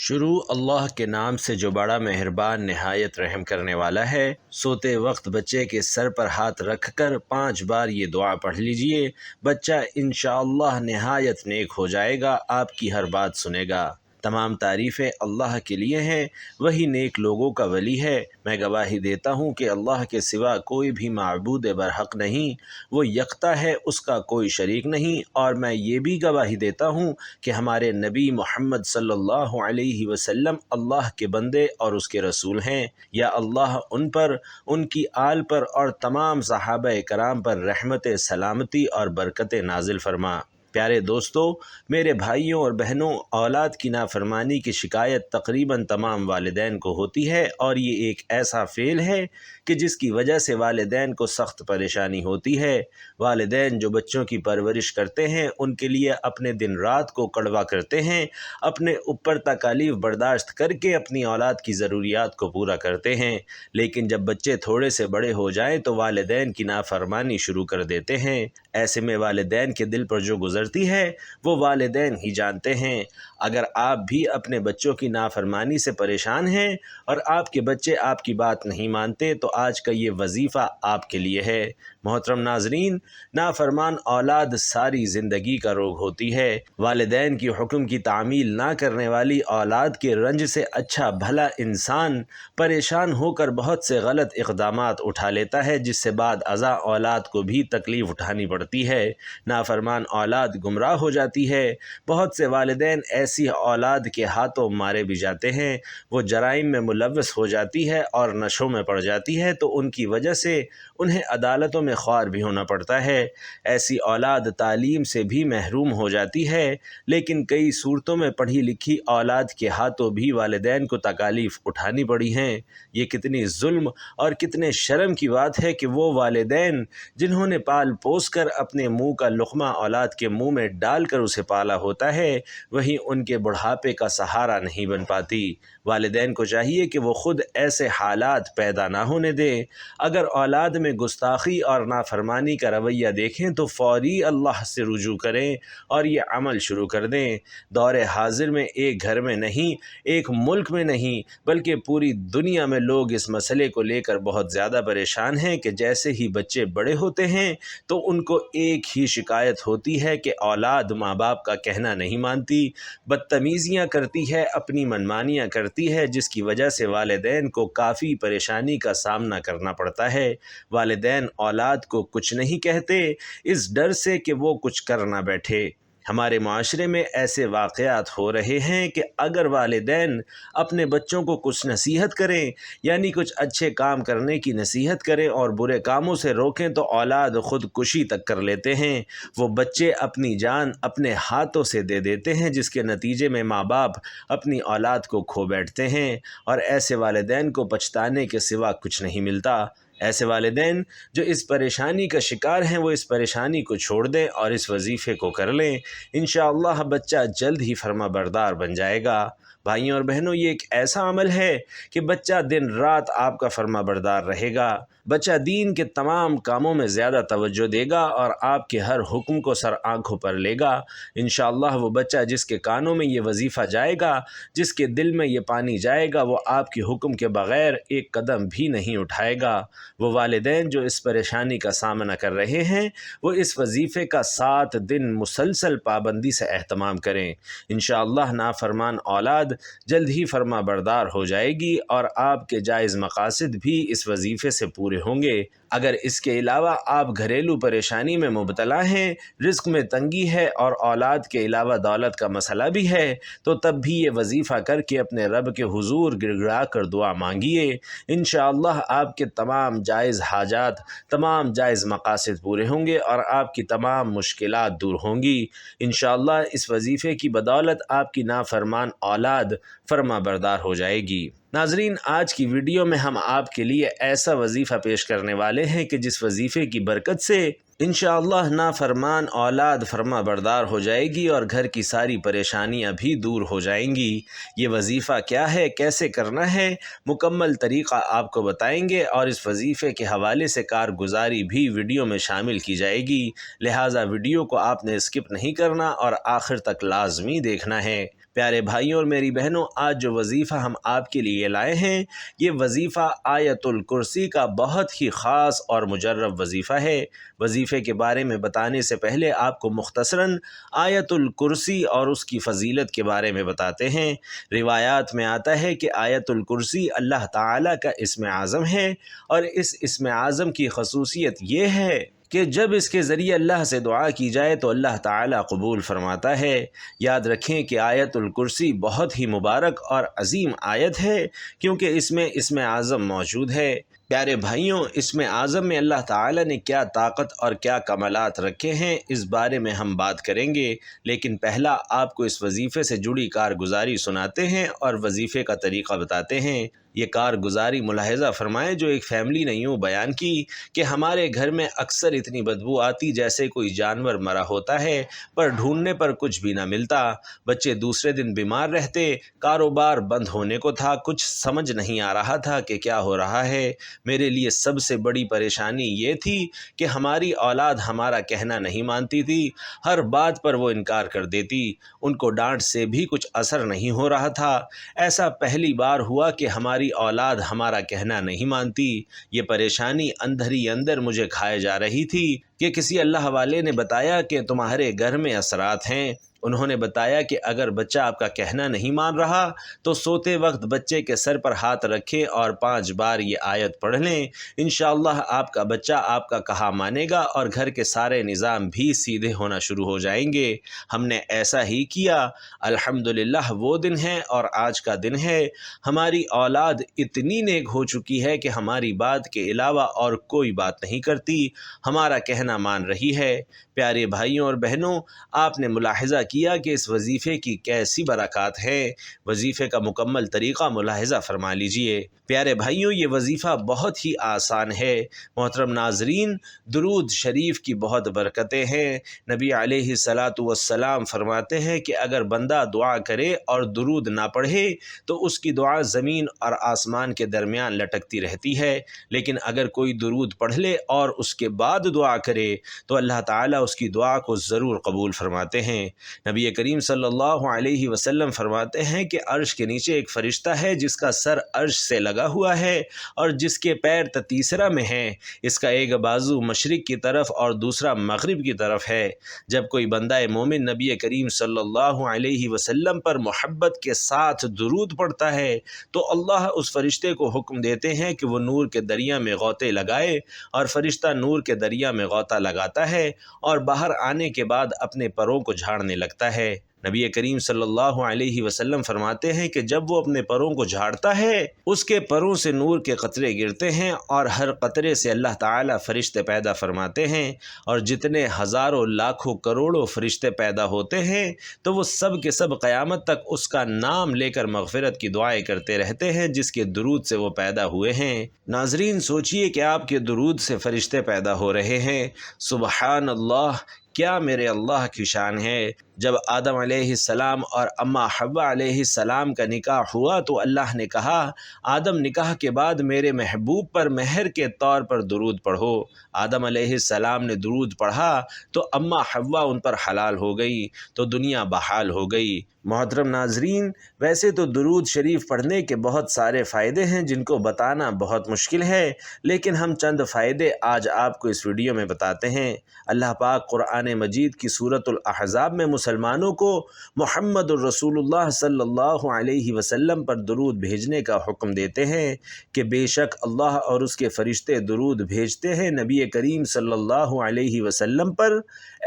شروع اللہ کے نام سے جو بڑا مہربان نہایت رحم کرنے والا ہے۔ سوتے وقت بچے کے سر پر ہاتھ رکھ کر 5 بار یہ دعا پڑھ لیجئے، بچہ انشاءاللہ نہایت نیک ہو جائے گا، آپ کی ہر بات سنے گا۔ تمام تعریفیں اللہ کے لیے ہیں، وہی نیک لوگوں کا ولی ہے۔ میں گواہی دیتا ہوں کہ اللہ کے سوا کوئی بھی معبود برحق نہیں، وہ یکتا ہے، اس کا کوئی شریک نہیں، اور میں یہ بھی گواہی دیتا ہوں کہ ہمارے نبی محمد صلی اللہ علیہ وسلم اللہ کے بندے اور اس کے رسول ہیں۔ یا اللہ ان پر، ان کی آل پر اور تمام صحابہ کرام پر رحمت، سلامتی اور برکت نازل فرما۔ پیارے دوستو، میرے بھائیوں اور بہنوں، اولاد کی نافرمانی کی شکایت تقریباً تمام والدین کو ہوتی ہے، اور یہ ایک ایسا فعل ہے کہ جس کی وجہ سے والدین کو سخت پریشانی ہوتی ہے۔ والدین جو بچوں کی پرورش کرتے ہیں ان کے لیے اپنے دن رات کو کڑوا کرتے ہیں، اپنے اوپر تکالیف برداشت کر کے اپنی اولاد کی ضروریات کو پورا کرتے ہیں، لیکن جب بچے تھوڑے سے بڑے ہو جائیں تو والدین کی نافرمانی شروع کر دیتے ہیں۔ ایسے میں والدین کے دل پر جو گزرتی ہے وہ والدین ہی جانتے ہیں۔ اگر آپ بھی اپنے بچوں کی نافرمانی سے پریشان ہیں اور آپ کے بچے آپ کی بات نہیں مانتے تو آج کا یہ وظیفہ آپ کے لیے ہے۔ محترم ناظرین، نافرمان اولاد ساری زندگی کا روگ ہوتی ہے۔ والدین کی حکم کی تعمیل نہ کرنے والی اولاد کے رنج سے اچھا بھلا انسان پریشان ہو کر بہت سے غلط اقدامات اٹھا لیتا ہے، جس سے بعد ازاں اولاد کو بھی تکلیف اٹھانی پڑتی ہے۔ نافرمان اولاد گمراہ ہو جاتی ہے۔ بہت سے والدین ایسی اولاد کے ہاتھوں مارے بھی جاتے ہیں، وہ جرائم میں ملوث ہو جاتی ہے اور نشوں میں پڑ جاتی ہے تو ان کی وجہ سے انہیں عدالتوں میں خوار بھی ہونا پڑتا ہے۔ ایسی اولاد تعلیم سے بھی محروم ہو جاتی ہے، لیکن کئی صورتوں میں پڑھی لکھی اولاد کے ہاتھوں بھی والدین کو تکالیف اٹھانی پڑی ہیں۔ یہ کتنی ظلم اور کتنے شرم کی بات ہے کہ وہ والدین جنہوں نے پال پوس کر اپنے منہ کا لقمہ اولاد کے منہ میں ڈال کر اسے پالا ہوتا ہے، وہیں ان کے بڑھاپے کا سہارا نہیں بن پاتی۔ والدین کو چاہیے کہ وہ خود ایسے حالات پیدا نہ ہونے دیں۔ اگر اولاد میں گستاخی اور نافرمانی کا رویہ دیکھیں تو فوری اللہ سے رجوع کریں اور یہ عمل شروع کر دیں۔ دور حاضر میں ایک گھر میں نہیں، ایک ملک میں نہیں، بلکہ پوری دنیا میں لوگ اس مسئلے کو لے کر بہت زیادہ پریشان ہیں کہ جیسے ہی بچے بڑے ہوتے ہیں تو ان کو ایک ہی شکایت ہوتی ہے کہ اولاد ماں باپ کا کہنا نہیں مانتی، بدتمیزیاں کرتی ہے، اپنی منمانیاں کرتی ہے، جس کی وجہ سے والدین کو کافی پریشانی کا سامنا کرنا پڑتا ہے۔ والدین اولاد کو کچھ نہیں کہتے اس ڈر سے کہ وہ کچھ کر نہ بیٹھے۔ ہمارے معاشرے میں ایسے واقعات ہو رہے ہیں کہ اگر والدین اپنے بچوں کو کچھ نصیحت کریں، یعنی کچھ اچھے کام کرنے کی نصیحت کریں اور برے کاموں سے روکیں تو اولاد خودکشی تک کر لیتے ہیں۔ وہ بچے اپنی جان اپنے ہاتھوں سے دے دیتے ہیں، جس کے نتیجے میں ماں باپ اپنی اولاد کو کھو بیٹھتے ہیں، اور ایسے والدین کو پچھتانے کے سوا کچھ نہیں ملتا۔ ایسے والدین جو اس پریشانی کا شکار ہیں وہ اس پریشانی کو چھوڑ دیں اور اس وظیفے کو کر لیں، انشاءاللہ بچہ جلد ہی فرما بردار بن جائے گا۔ بھائیوں اور بہنوں، یہ ایک ایسا عمل ہے کہ بچہ دن رات آپ کا فرما بردار رہے گا۔ بچہ دین کے تمام کاموں میں زیادہ توجہ دے گا اور آپ کے ہر حکم کو سر آنکھوں پر لے گا۔ انشاءاللہ وہ بچہ جس کے کانوں میں یہ وظیفہ جائے گا، جس کے دل میں یہ پانی جائے گا، وہ آپ کے حکم کے بغیر ایک قدم بھی نہیں اٹھائے گا۔ وہ والدین جو اس پریشانی کا سامنا کر رہے ہیں وہ اس وظیفے کا 7 دن مسلسل پابندی سے اہتمام کریں۔ انشاءاللہ نافرمان اولاد جلد ہی فرما بردار ہو جائے گی اور آپ کے جائز مقاصد بھی اس وظیفے سے پورے ہوں گے۔ اگر اس کے علاوہ آپ گھریلو پریشانی میں مبتلا ہیں، رزق میں تنگی ہے اور اولاد کے علاوہ دولت کا مسئلہ بھی ہے، تو تب بھی یہ وظیفہ کر کے اپنے رب کے حضور گڑ گڑا کر دعا مانگیے۔ انشاءاللہ آپ کے تمام جائز حاجات، تمام جائز مقاصد پورے ہوں گے اور آپ کی تمام مشکلات دور ہوں گی۔ انشاءاللہ اس وظیفے کی بدولت آپ کی نافرمان اولاد فرما بردار ہو جائے گی۔ ناظرین، آج کی ویڈیو میں ہم آپ کے لیے ایسا وظیفہ پیش کرنے والے ہیں کہ جس وظیفے کی برکت سے انشاءاللہ نافرمان اولاد فرما بردار ہو جائے گی اور گھر کی ساری پریشانیاں بھی دور ہو جائیں گی۔ یہ وظیفہ کیا ہے، کیسے کرنا ہے، مکمل طریقہ آپ کو بتائیں گے اور اس وظیفے کے حوالے سے کارگزاری بھی ویڈیو میں شامل کی جائے گی، لہٰذا ویڈیو کو آپ نے اسکپ نہیں کرنا اور آخر تک لازمی دیکھنا ہے۔ پیارے بھائیوں اور میری بہنوں، آج جو وظیفہ ہم آپ کے لیے لائے ہیں، یہ وظیفہ آیت الکرسی کا بہت ہی خاص اور مجرب وظیفہ ہے۔ وظیفے کے بارے میں بتانے سے پہلے آپ کو مختصراً آیت الکرسی اور اس کی فضیلت کے بارے میں بتاتے ہیں۔ روایات میں آتا ہے کہ آیت الکرسی اللہ تعالیٰ کا اسم اعظم ہے، اور اس اسم اعظم کی خصوصیت یہ ہے کہ جب اس کے ذریعے اللہ سے دعا کی جائے تو اللہ تعالیٰ قبول فرماتا ہے۔ یاد رکھیں کہ آیت الکرسی بہت ہی مبارک اور عظیم آیت ہے، کیونکہ اس میں اسم اعظم موجود ہے۔ پیارے بھائیوں، اسم اعظم میں اللہ تعالیٰ نے کیا طاقت اور کیا کمالات رکھے ہیں، اس بارے میں ہم بات کریں گے، لیکن پہلا آپ کو اس وظیفے سے جڑی کارگزاری سناتے ہیں اور وظیفے کا طریقہ بتاتے ہیں۔ یہ کارگزاری ملاحظہ فرمائیں جو ایک فیملی نے یوں بیان کی کہ ہمارے گھر میں اکثر اتنی بدبو آتی جیسے کوئی جانور مرا ہوتا ہے، پر ڈھونڈنے پر کچھ بھی نہ ملتا۔ بچے دوسرے دن بیمار رہتے، کاروبار بند ہونے کو تھا، کچھ سمجھ نہیں آ رہا تھا کہ کیا ہو رہا ہے۔ میرے لیے سب سے بڑی پریشانی یہ تھی کہ ہماری اولاد ہمارا کہنا نہیں مانتی تھی، ہر بات پر وہ انکار کر دیتی، ان کو ڈانٹ سے بھی کچھ اثر نہیں ہو رہا تھا۔ ایسا پہلی بار ہوا کہ ہماری اولاد ہمارا کہنا نہیں مانتی۔ یہ پریشانی اندر ہی اندر مجھے کھائے جا رہی تھی کہ کسی اللہ والے نے بتایا کہ تمہارے گھر میں اثرات ہیں۔ انہوں نے بتایا کہ اگر بچہ آپ کا کہنا نہیں مان رہا تو سوتے وقت بچے کے سر پر ہاتھ رکھیں اور 5 بار یہ آیت پڑھ لیں، انشاءاللہ آپ کا بچہ آپ کا کہا مانے گا اور گھر کے سارے نظام بھی سیدھے ہونا شروع ہو جائیں گے۔ ہم نے ایسا ہی کیا۔ الحمدللہ وہ دن ہے اور آج کا دن ہے۔ ہماری اولاد اتنی نیک ہو چکی ہے کہ ہماری بات کے علاوہ اور کوئی بات نہیں کرتی، ہمارا کہنا مان رہی ہے۔ پیارے بھائیوں اور بہنوں، آپ نے ملاحظہ کیا کہ اس وظیفے کی کیسی برکات ہیں۔ وظیفے کا مکمل طریقہ ملاحظہ فرما لیجئے۔ پیارے بھائیوں، یہ وظیفہ بہت ہی آسان ہے۔ محترم ناظرین، درود شریف کی بہت برکتیں ہیں۔ نبی علیہ الصلاۃ والسلام فرماتے ہیں کہ اگر بندہ دعا کرے اور درود نہ پڑھے تو اس کی دعا زمین اور آسمان کے درمیان لٹکتی رہتی ہے، لیکن اگر کوئی درود پڑھ لے اور اس کے بعد دعا کرے تو اللہ تعالیٰ اس کی دعا کو ضرور قبول فرماتے ہیں۔ نبی کریم صلی اللہ علیہ وسلم فرماتے ہیں کہ عرش کے نیچے ایک فرشتہ ہے جس کا سر عرش سے لگا ہوا ہے اور جس کے پیر تیسرا میں ہیں۔ اس کا ایک بازو مشرق کی طرف اور دوسرا مغرب کی طرف ہے۔ جب کوئی بندہ مومن نبی کریم صلی اللہ علیہ وسلم پر محبت کے ساتھ درود پڑھتا ہے تو اللہ اس فرشتے کو حکم دیتے ہیں کہ وہ نور کے دریا میں غوطے لگائے، اور فرشتہ نور کے دریا میں غوطہ لگاتا ہے اور باہر آنے کے بعد اپنے پروں کو جھاڑنے لگتا ہے۔ نبی کریم صلی اللہ علیہ وسلم فرماتے ہیں کہ جب وہ اپنے پروں کو جھاڑتا ہے اس کے پروں سے نور کے قطرے گرتے ہیں، اور ہر قطرے سے اللہ تعالیٰ فرشتے پیدا فرماتے ہیں، اور جتنے ہزاروں لاکھوں کروڑوں فرشتے پیدا ہوتے ہیں تو وہ سب کے سب قیامت تک اس کا نام لے کر مغفرت کی دعائیں کرتے رہتے ہیں جس کے درود سے وہ پیدا ہوئے ہیں۔ ناظرین، سوچئے کہ آپ کے درود سے فرشتے پیدا ہو رہے ہیں۔ سبحان اللہ، کیا میرے اللہ کی شان ہے۔ جب آدم علیہ السلام اور اماں حوا علیہ السلام کا نکاح ہوا تو اللہ نے کہا، آدم نکاح کے بعد میرے محبوب پر مہر کے طور پر درود پڑھو۔ آدم علیہ السلام نے درود پڑھا تو اماں حوا ان پر حلال ہو گئی، تو دنیا بحال ہو گئی۔ محترم ناظرین، ویسے تو درود شریف پڑھنے کے بہت سارے فائدے ہیں جن کو بتانا بہت مشکل ہے، لیکن ہم چند فائدے آج آپ کو اس ویڈیو میں بتاتے ہیں۔ اللہ پاک قرآن مجید کی سورۃ الاحزاب میں مسلمانوں کو محمد الرسول اللہ صلی اللہ علیہ وسلم پر درود بھیجنے کا حکم دیتے ہیں کہ بے شک اللہ اور اس کے فرشتے درود بھیجتے ہیں نبی کریم صلی اللہ علیہ وسلم پر۔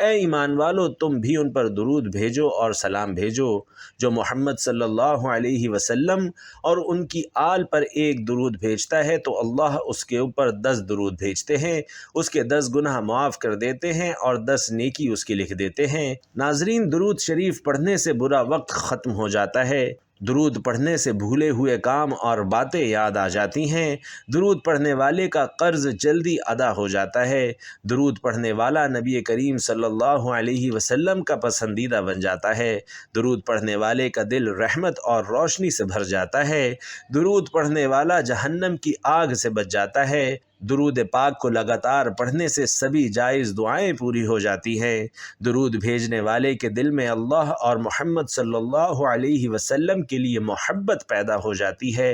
اے ایمان والو، تم بھی ان پر درود بھیجو اور سلام بھیجو۔ جو محمد صلی اللہ علیہ وسلم اور ان کی آل پر ایک درود بھیجتا ہے تو اللہ اس کے اوپر 10 درود بھیجتے ہیں، اس کے 10 گناہ معاف کر دیتے ہیں اور 10 نیکی اس کی لکھ دیتے ہیں۔ ناظرین، درود شریف پڑھنے سے برا وقت ختم ہو جاتا ہے۔ درود پڑھنے سے بھولے ہوئے کام اور باتیں یاد آ جاتی ہیں۔ درود پڑھنے والے کا قرض جلدی ادا ہو جاتا ہے۔ درود پڑھنے والا نبی کریم صلی اللہ علیہ وسلم کا پسندیدہ بن جاتا ہے۔ درود پڑھنے والے کا دل رحمت اور روشنی سے بھر جاتا ہے۔ درود پڑھنے والا جہنم کی آگ سے بچ جاتا ہے۔ درود پاک کو لگاتار پڑھنے سے سبھی جائز دعائیں پوری ہو جاتی ہیں۔ درود بھیجنے والے کے دل میں اللہ اور محمد صلی اللہ علیہ وسلم کے لیے محبت پیدا ہو جاتی ہے۔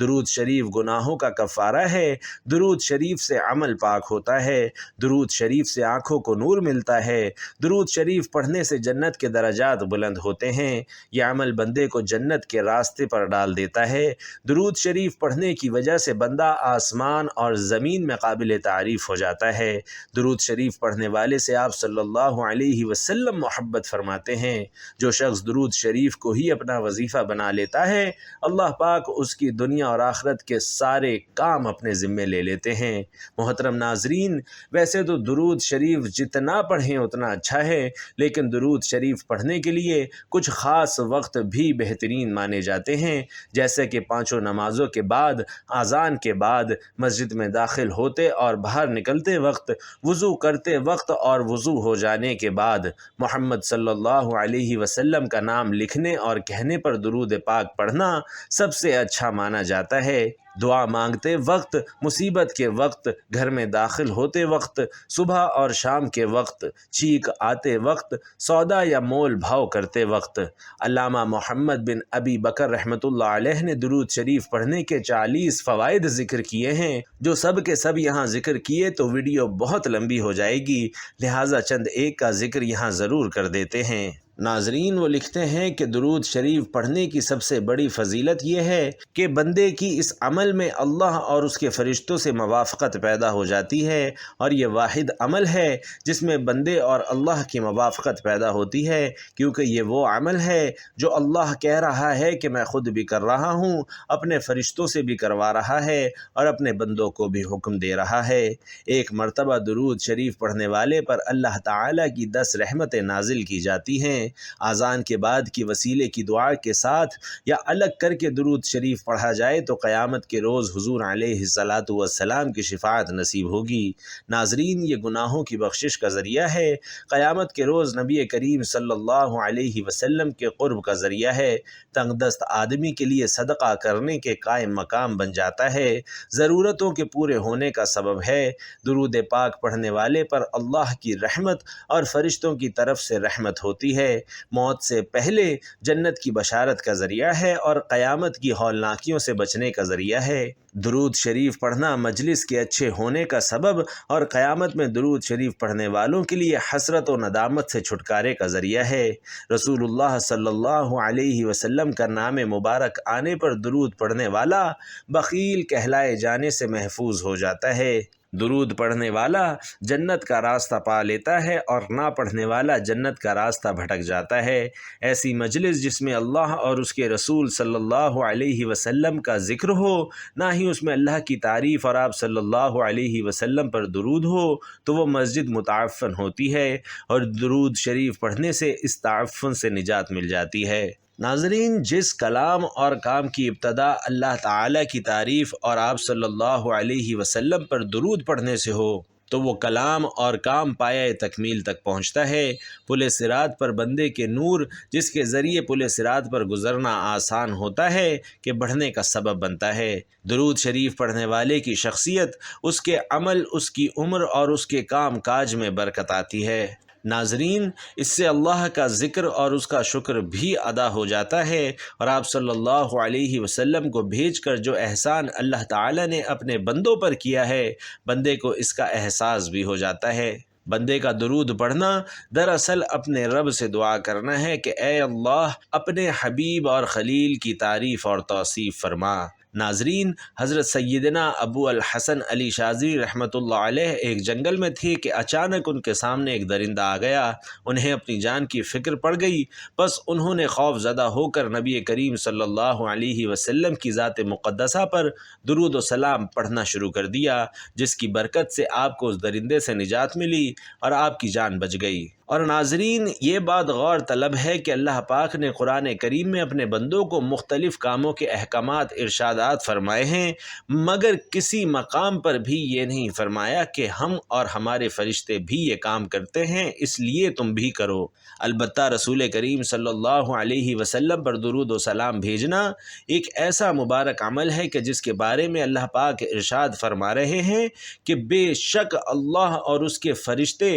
درود شریف گناہوں کا کفارہ ہے۔ درود شریف سے عمل پاک ہوتا ہے۔ درود شریف سے آنکھوں کو نور ملتا ہے۔ درود شریف پڑھنے سے جنت کے درجات بلند ہوتے ہیں۔ یہ عمل بندے کو جنت کے راستے پر ڈال دیتا ہے۔ درود شریف پڑھنے کی وجہ سے بندہ آسمان اور زمین میں قابل تعریف ہو جاتا ہے۔ درود شریف پڑھنے والے سے آپ صلی اللہ علیہ وسلم محبت فرماتے ہیں۔ جو شخص درود شریف کو ہی اپنا وظیفہ بنا لیتا ہے، اللہ پاک اس کی دنیا اور آخرت کے سارے کام اپنے ذمے لے لیتے ہیں۔ محترم ناظرین، ویسے تو درود شریف جتنا پڑھیں اتنا اچھا ہے، لیکن درود شریف پڑھنے کے لیے کچھ خاص وقت بھی بہترین مانے جاتے ہیں، جیسے کہ پانچوں نمازوں کے بعد، اذان کے بعد، مسجد میں داخل ہوتے اور باہر نکلتے وقت، وضو کرتے وقت اور وضو ہو جانے کے بعد، محمد صلی اللہ علیہ وسلم کا نام لکھنے اور کہنے پر درود پاک پڑھنا سب سے اچھا مانا جاتا ہے۔ دعا مانگتے وقت، مصیبت کے وقت، گھر میں داخل ہوتے وقت، صبح اور شام کے وقت، چیخ آتے وقت، سودا یا مول بھاؤ کرتے وقت۔ علامہ محمد بن ابی بکر رحمۃ اللہ علیہ نے درود شریف پڑھنے کے 40 فوائد ذکر کیے ہیں، جو سب کے سب یہاں ذکر کیے تو ویڈیو بہت لمبی ہو جائے گی، لہٰذا چند ایک کا ذکر یہاں ضرور کر دیتے ہیں۔ ناظرین، وہ لکھتے ہیں کہ درود شریف پڑھنے کی سب سے بڑی فضیلت یہ ہے کہ بندے کی اس عمل میں اللہ اور اس کے فرشتوں سے موافقت پیدا ہو جاتی ہے، اور یہ واحد عمل ہے جس میں بندے اور اللہ کی موافقت پیدا ہوتی ہے، کیونکہ یہ وہ عمل ہے جو اللہ کہہ رہا ہے کہ میں خود بھی کر رہا ہوں، اپنے فرشتوں سے بھی کروا رہا ہے اور اپنے بندوں کو بھی حکم دے رہا ہے۔ ایک مرتبہ درود شریف پڑھنے والے پر اللہ تعالیٰ کی 10 رحمتیں نازل کی جاتی ہیں۔ اذان کے بعد کی وسیلے کی دعا کے ساتھ یا الگ کر کے درود شریف پڑھا جائے تو قیامت کے روز حضور علیہ الصلاۃ والسلام کی شفاعت نصیب ہوگی۔ ناظرین، یہ گناہوں کی بخشش کا ذریعہ ہے، قیامت کے روز نبی کریم صلی اللہ علیہ وسلم کے قرب کا ذریعہ ہے، تنگ دست آدمی کے لیے صدقہ کرنے کے قائم مقام بن جاتا ہے، ضرورتوں کے پورے ہونے کا سبب ہے۔ درود پاک پڑھنے والے پر اللہ کی رحمت اور فرشتوں کی طرف سے رحمت ہوتی ہے، موت سے پہلے جنت کی بشارت کا ذریعہ ہے اور قیامت کی ہولناکیوں سے بچنے کا ذریعہ ہے۔ درود شریف پڑھنا مجلس کے اچھے ہونے کا سبب اور قیامت میں درود شریف پڑھنے والوں کے لیے حسرت و ندامت سے چھٹکارے کا ذریعہ ہے۔ رسول اللہ صلی اللہ علیہ وسلم کا نام مبارک آنے پر درود پڑھنے والا بخیل کہلائے جانے سے محفوظ ہو جاتا ہے۔ درود پڑھنے والا جنت کا راستہ پا لیتا ہے اور نہ پڑھنے والا جنت کا راستہ بھٹک جاتا ہے۔ ایسی مجلس جس میں اللہ اور اس کے رسول صلی اللہ علیہ وسلم کا ذکر ہو، نہ ہی اس میں اللہ کی تعریف اور آپ صلی اللہ علیہ وسلم پر درود ہو، تو وہ مسجد متعفن ہوتی ہے اور درود شریف پڑھنے سے اس تعفن سے نجات مل جاتی ہے۔ ناظرین، جس کلام اور کام کی ابتدا اللہ تعالیٰ کی تعریف اور آپ صلی اللہ علیہ وسلم پر درود پڑھنے سے ہو، تو وہ کلام اور کام پایہ تکمیل تک پہنچتا ہے۔ پل صراط پر بندے کے نور، جس کے ذریعے پل صراط پر گزرنا آسان ہوتا ہے، کہ بڑھنے کا سبب بنتا ہے۔ درود شریف پڑھنے والے کی شخصیت، اس کے عمل، اس کی عمر اور اس کے کام کاج میں برکت آتی ہے۔ ناظرین، اس سے اللہ کا ذکر اور اس کا شکر بھی ادا ہو جاتا ہے، اور آپ صلی اللہ علیہ وسلم کو بھیج کر جو احسان اللہ تعالیٰ نے اپنے بندوں پر کیا ہے، بندے کو اس کا احساس بھی ہو جاتا ہے۔ بندے کا درود پڑھنا دراصل اپنے رب سے دعا کرنا ہے کہ اے اللہ، اپنے حبیب اور خلیل کی تعریف اور توصیف فرما۔ ناظرین، حضرت سیدنا ابو الحسن علی شاذلی رحمۃ اللہ علیہ ایک جنگل میں تھے کہ اچانک ان کے سامنے ایک درندہ آ گیا۔ انہیں اپنی جان کی فکر پڑ گئی، بس انہوں نے خوف زدہ ہو کر نبی کریم صلی اللہ علیہ وسلم کی ذات مقدسہ پر درود و سلام پڑھنا شروع کر دیا، جس کی برکت سے آپ کو اس درندے سے نجات ملی اور آپ کی جان بچ گئی۔ اور ناظرین، یہ بات غور طلب ہے کہ اللہ پاک نے قرآن کریم میں اپنے بندوں کو مختلف کاموں کے احکامات ارشادات فرمائے ہیں، مگر کسی مقام پر بھی یہ نہیں فرمایا کہ ہم اور ہمارے فرشتے بھی یہ کام کرتے ہیں اس لیے تم بھی کرو۔ البتہ رسول کریم صلی اللہ علیہ وسلم پر درود و سلام بھیجنا ایک ایسا مبارک عمل ہے کہ جس کے بارے میں اللہ پاک ارشاد فرما رہے ہیں کہ بے شک اللہ اور اس کے فرشتے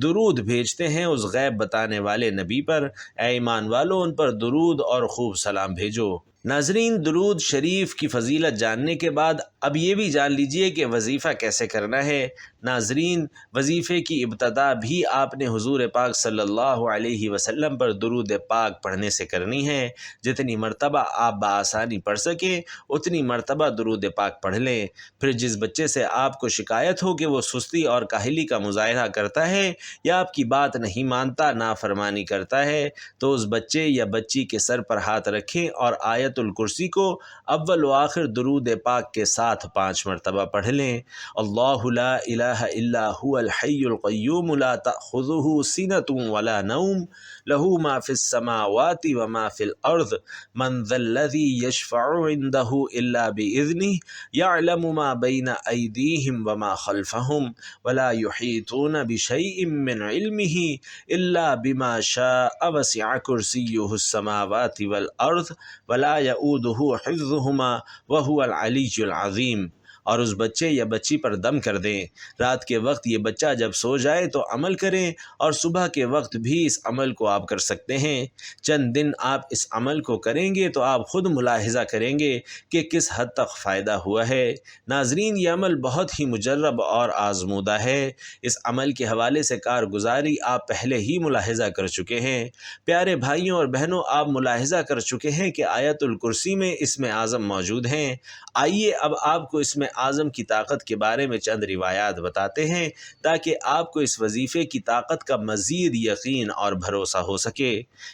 درود بھیجتے ہیں اس غیب بتانے والے نبی پر، اے ایمان والو ان پر درود اور خوب سلام بھیجو۔ ناظرین، درود شریف کی فضیلت جاننے کے بعد اب یہ بھی جان لیجئے کہ وظیفہ کیسے کرنا ہے۔ ناظرین، وظیفے کی ابتدا بھی آپ نے حضور پاک صلی اللہ علیہ وسلم پر درود پاک پڑھنے سے کرنی ہے۔ جتنی مرتبہ آپ بآسانی پڑھ سکیں اتنی مرتبہ درود پاک پڑھ لیں۔ پھر جس بچے سے آپ کو شکایت ہو کہ وہ سستی اور کاہلی کا مظاہرہ کرتا ہے یا آپ کی بات نہیں مانتا، نافرمانی کرتا ہے، تو اس بچے یا بچی کے سر پر ہاتھ رکھیں اور آیت الکرسی کو اول و آخر درود پاک کے ساتھ 5 مرتبہ پڑھ لیں۔ اللہ لا الہ الا هو الحی القیوم لا تأخذہ سنۃ ولا نوم لہ ما فی السماوات وما فی الارض من ذا الذی یشفع عندہ الا بإذنہ یعلم ما بین ایدیہم وما خلفہم ولا یحیطون بشیء من علمہ الا بما شاء وسع کرسیہ السماوات والارض ولا یؤودہ حفظہما وہو العلی العظیم۔ اور اس بچے یا بچی پر دم کر دیں۔ رات کے وقت یہ بچہ جب سو جائے تو عمل کریں اور صبح کے وقت بھی اس عمل کو آپ کر سکتے ہیں۔ چند دن آپ اس عمل کو کریں گے تو آپ خود ملاحظہ کریں گے کہ کس حد تک فائدہ ہوا ہے۔ ناظرین، یہ عمل بہت ہی مجرب اور آزمودہ ہے۔ اس عمل کے حوالے سے کارگزاری آپ پہلے ہی ملاحظہ کر چکے ہیں۔ پیارے بھائیوں اور بہنوں، آپ ملاحظہ کر چکے ہیں کہ آیت الکرسی میں اسم اعظم موجود ہیں۔ آئیے اب آپ کو اسم اعظم کی طاقت کے بارے میں چند روایات بتاتے ہیں تاکہ آپ کو اس وظیفے کی طاقت کا مزید یقین اور بھروسہ ہو سکے۔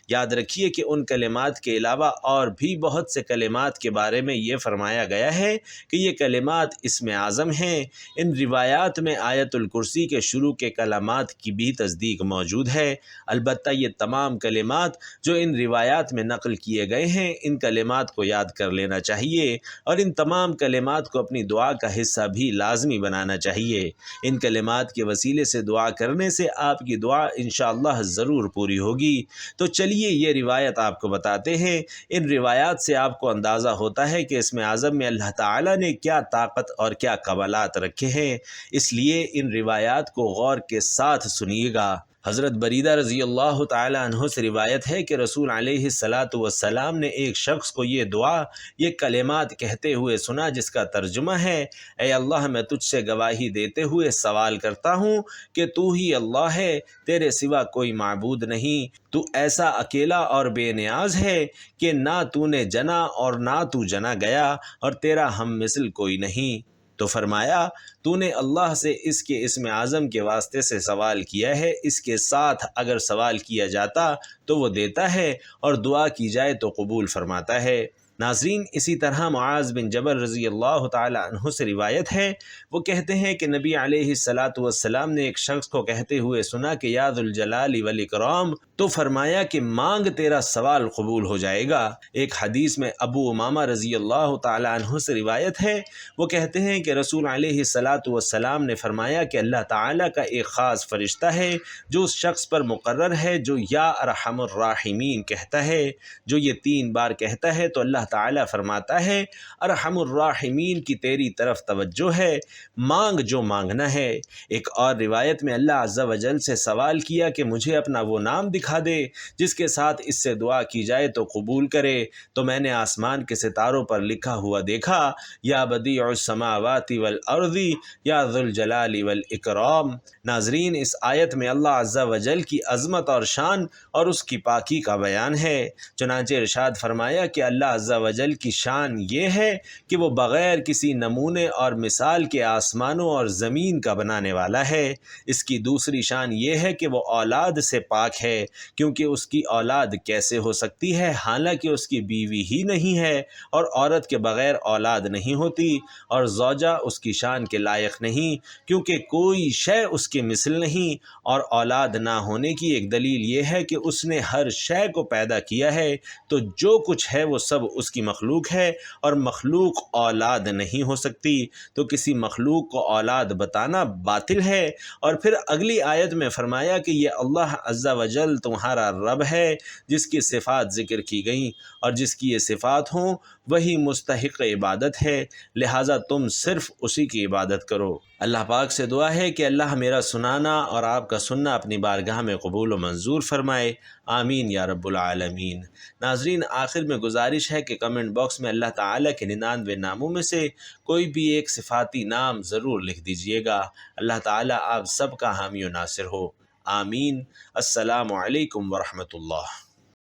یاد رکھیے کہ ان کلمات کے علاوہ اور بھی بہت سے کلمات کے بارے میں یہ فرمایا گیا ہے کہ یہ کلمات اسم اعظم ہیں۔ ان روایات میں آیت الکرسی کے شروع کے کلمات کی بھی تصدیق موجود ہے۔ البتہ یہ تمام کلمات جو ان روایات میں نقل کیے گئے ہیں، ان کلمات کو یاد کر لینا چاہیے اور ان تمام کلمات کو اپنی دعا کا حصہ بھی لازمی بنانا چاہیے۔ ان کلمات کے وسیلے سے دعا کرنے سے آپ کی دعا انشاءاللہ ضرور پوری ہوگی۔ تو چلیے یہ روایت آپ کو بتاتے ہیں۔ ان روایات سے آپ کو اندازہ ہوتا ہے کہ اسم اعظم میں اللہ تعالیٰ نے کیا طاقت اور کیا کمالات رکھے ہیں، اس لیے ان روایات کو غور کے ساتھ سنیے گا۔ حضرت بریدہ رضی اللہ تعالی عنہ سے روایت ہے کہ رسول علیہ السلام نے ایک شخص کو یہ دعا، یہ کلمات کہتے ہوئے سنا، جس کا ترجمہ ہے: اے اللہ، میں تجھ سے گواہی دیتے ہوئے سوال کرتا ہوں کہ تو ہی اللہ ہے، تیرے سوا کوئی معبود نہیں، تو ایسا اکیلا اور بے نیاز ہے کہ نہ تو نے جنا اور نہ تو جنا گیا، اور تیرا ہم مثل کوئی نہیں۔ تو فرمایا: تو نے اللہ سے اس کے اسم اعظم کے واسطے سے سوال کیا ہے، اس کے ساتھ اگر سوال کیا جاتا تو وہ دیتا ہے اور دعا کی جائے تو قبول فرماتا ہے۔ ناظرین، اسی طرح معاذ بن جبل رضی اللہ تعالی عنہ سے روایت ہے، وہ کہتے ہیں کہ نبی علیہ السلام نے ایک شخص کو کہتے ہوئے سنا کہ یا ذوالجلال والاکرام، تو فرمایا کہ مانگ، تیرا سوال قبول ہو جائے گا۔ ایک حدیث میں ابو امامہ رضی اللہ تعالی عنہ سے روایت ہے، وہ کہتے ہیں کہ رسول علیہ السلام نے فرمایا کہ اللہ تعالیٰ کا ایک خاص فرشتہ ہے جو اس شخص پر مقرر ہے جو یا ارحم الراحمین کہتا ہے۔ جو یہ 3 بار کہتا ہے تو اللہ تعالیٰ فرماتا ہے: ارحم الراحمین کی تیری طرف توجہ ہے، مانگ جو مانگنا ہے۔ ایک اور روایت میں اللہ عز و جل سے سوال کیا کہ مجھے اپنا وہ نام دکھا دے جس کے ساتھ اس سے دعا کی جائے تو قبول کرے، تو میں نے آسمان کے ستاروں پر لکھا ہوا دیکھا: یا بدیع السماوات والارض یا ذوالجلال والاکرام۔ ناظرین، اس آیت میں اللہ عز و جل کی عظمت اور شان اور اس کی پاکی کا بیان ہے۔ چنانچہ ارشاد فرمایا کہ اللہ عز و جل کی شان یہ ہے کہ وہ بغیر کسی نمونے اور مثال کے آسمانوں اور زمین کا بنانے والا ہے۔ اس کی دوسری شان یہ ہے کہ وہ اولاد سے پاک ہے، کیونکہ اس کی اولاد کیسے ہو سکتی ہے حالانکہ اس کی بیوی ہی نہیں ہے، اور عورت کے بغیر اولاد نہیں ہوتی، اور زوجہ اس کی شان کے لائق نہیں، کیونکہ کوئی شے اس کے مثل نہیں، اور اولاد نہ ہونے کی ایک دلیل یہ ہے کہ اس نے ہر شے کو پیدا کیا ہے، تو جو کچھ ہے وہ سب اس کی مخلوق ہے، اور مخلوق اولاد نہیں ہو سکتی، تو کسی مخلوق کو اولاد بتانا باطل ہے۔ اور پھر اگلی آیت میں فرمایا کہ یہ اللہ عز و جل تمہارا رب ہے، جس کی صفات ذکر کی گئیں، اور جس کی یہ صفات ہوں وہی مستحق عبادت ہے، لہٰذا تم صرف اسی کی عبادت کرو۔ اللہ پاک سے دعا ہے کہ اللہ میرا سنانا اور آپ کا سننا اپنی بارگاہ میں قبول و منظور فرمائے، آمین یا رب العالمین۔ ناظرین، آخر میں گزارش ہے کہ کمنٹ باکس میں اللہ تعالیٰ کے 99 ناموں میں سے کوئی بھی ایک صفاتی نام ضرور لکھ دیجئے گا۔ اللہ تعالیٰ آپ سب کا حامی و ناصر ہو، آمین۔ السلام علیکم ورحمۃ اللہ۔